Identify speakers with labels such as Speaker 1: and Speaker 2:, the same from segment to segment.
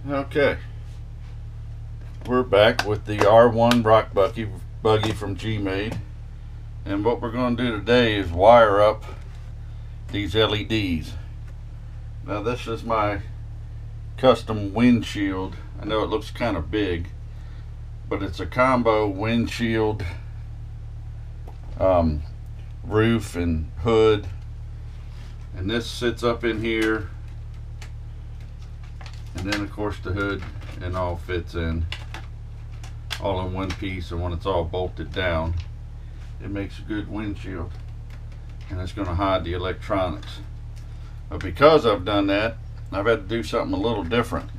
Speaker 1: Okay, we're back with the R1 rock buggy from Gmade, and what we're going to do today is wire up these LEDs. Now this is my custom windshield. I know it looks kind of big, but it's a combo windshield, roof and hood, and this sits up in here, and then of course the hood and all fits in all in one piece, and when it's all bolted down it makes a good windshield, and it's going to hide the electronics. But because I've done that, I've had to do something a little different.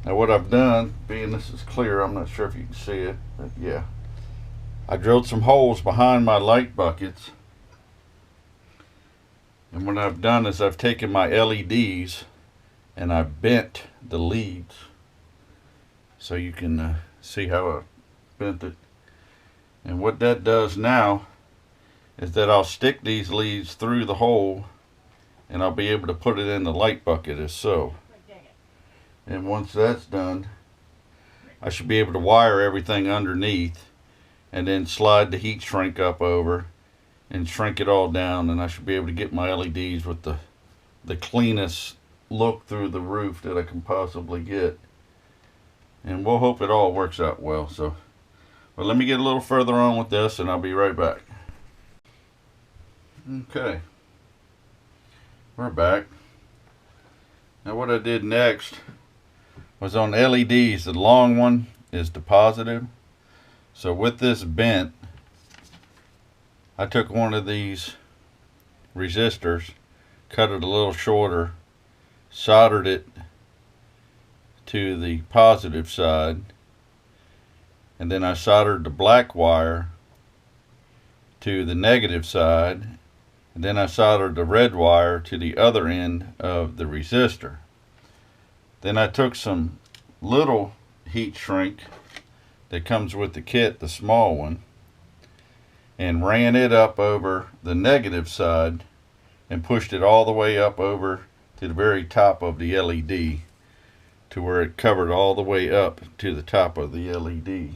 Speaker 1: Now what I've done, being this is clear, I'm not sure if you can see it, but yeah, I drilled some holes behind my light buckets, and what I've done is I've taken my LEDs and I bent the leads, so you can see how I bent it. And what that does now is that I'll stick these leads through the hole, and I'll be able to put it in the light bucket as so. And once that's done, I should be able to wire everything underneath and then slide the heat shrink up over and shrink it all down, and I should be able to get my LEDs with the cleanest look through the roof that I can possibly get. And we'll hope it all works out well. So, but let me get a little further on with this and I'll be right back. Okay, we're back. Now what I did next was on LEDs, the long one is the positive. So with this bent, I took one of these resistors, cut it a little shorter, soldered it to the positive side, and then I soldered the black wire to the negative side, and then I soldered the red wire to the other end of the resistor. Then I took some little heat shrink that comes with the kit, the small one, and ran it up over the negative side and pushed it all the way up over to the very top of the LED, to where it covered all the way up to the top of the LED,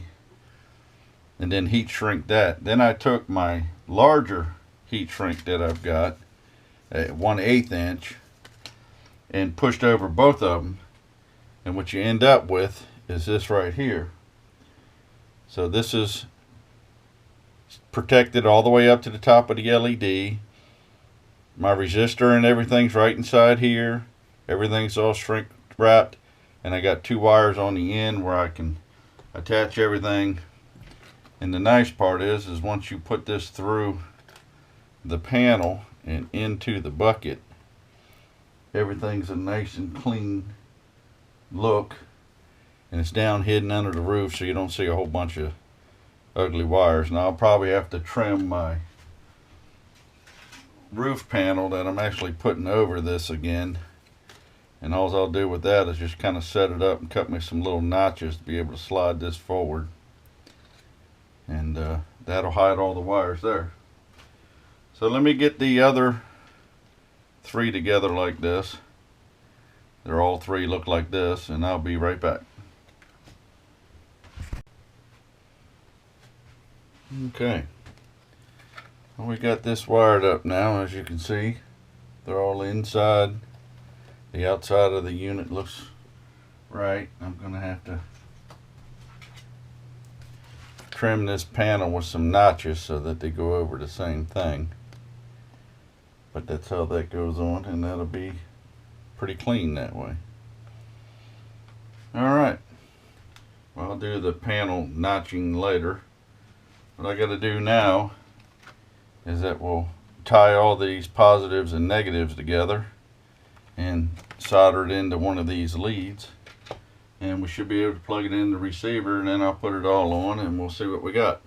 Speaker 1: and then heat shrink that. Then I took my larger heat shrink that I've got at 1/8 inch and pushed over both of them, and what you end up with is this right here. So this is protected all the way up to the top of the LED. My resistor and everything's right inside here. Everything's all shrink wrapped, and I got 2 wires on the end where I can attach everything. And the nice part is once you put this through the panel and into the bucket, everything's a nice and clean look, and it's down hidden under the roof, so you don't see a whole bunch of ugly wires. Now I'll probably have to trim my roof panel that I'm actually putting over this again, and all I'll do with that is just kind of set it up and cut me some little notches to be able to slide this forward, and that'll hide all the wires there. So let me get the other 3 together like this. They're all 3 look like this, and I'll be right back. Okay, well, we got this wired up now. As you can see, they're all inside. The outside of the unit looks right. I'm gonna have to trim this panel with some notches so that they go over the same thing, but that's how that goes on, and that'll be pretty clean that way. Alright, well, I'll do the panel notching later. What I got to do now is that we'll tie all these positives and negatives together and solder it into one of these leads, and we should be able to plug it in the receiver, and then I'll put it all on and we'll see what we got.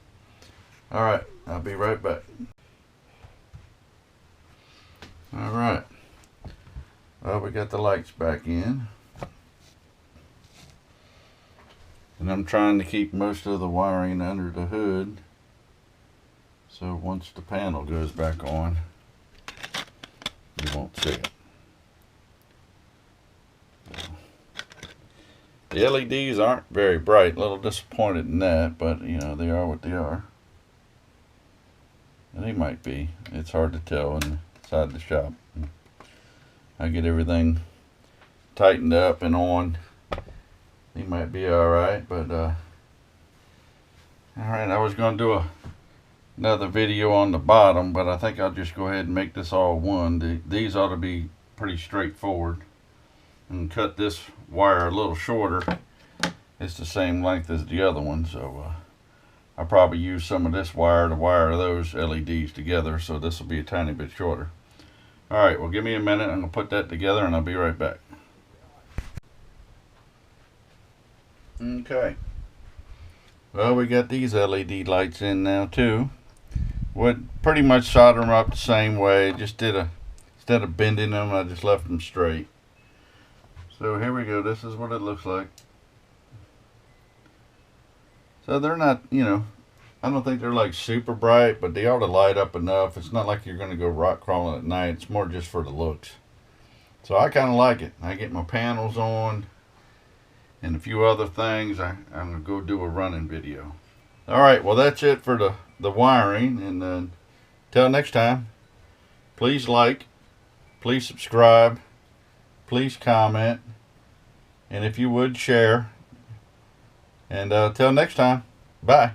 Speaker 1: Alright, I'll be right back. Alright, well, we got the lights back in, and I'm trying to keep most of the wiring under the hood, so once the panel goes back on, you won't see it. The LEDs aren't very bright. A little disappointed in that, but you know, they are what they are. And they might be. It's hard to tell inside the shop. I get everything tightened up and on. They might be alright, but alright, I was going to do another video on the bottom, but I think I'll just go ahead and make this all one. These ought to be pretty straightforward. And cut this wire a little shorter. It's the same length as the other one, so I'll probably use some of this wire to wire those LEDs together, so this will be a tiny bit shorter. Alright, well, give me a minute. I'm going to put that together and I'll be right back. Okay. Well, we got these LED lights in now too. Would pretty much solder them up the same way. Just instead of bending them, I just left them straight. So here we go. This is what it looks like. So they're not, you know, I don't think they're like super bright, but they ought to light up enough. It's not like you're going to go rock crawling at night. It's more just for the looks. So I kind of like it. I get my panels on and a few other things. I'm going to go do a running video. Alright, well that's it for the wiring. And then till next time, please like, please subscribe, please comment, and if you would, share. And till next time, bye.